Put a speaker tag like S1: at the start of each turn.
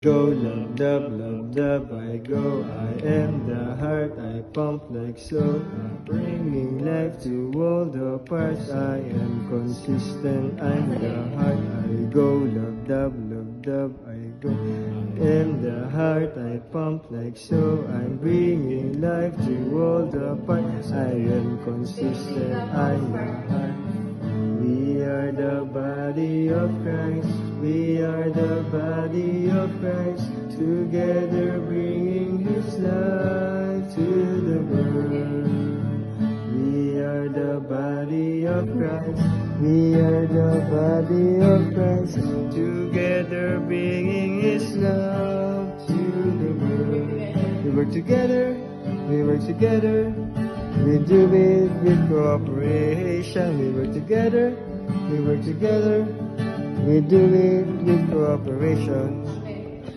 S1: Go, love, love, love, love, I go. I am the heart, I pump like so. Bringing life to all the parts. I am consistent, I'm the heart, I go. Love, love, love, love, I go. I am the heart, I pump like so. I'm bringing life to all the parts. I am consistent, I'm the heart. We are the body of Christ. We are the body of Christ. Together bringing His life to the world. We are the body of Christ. We are the body of Christ. Together bringing His love to the world. We work together. We work together. We do it with cooperation. We work together. We work together. We do it with cooperation.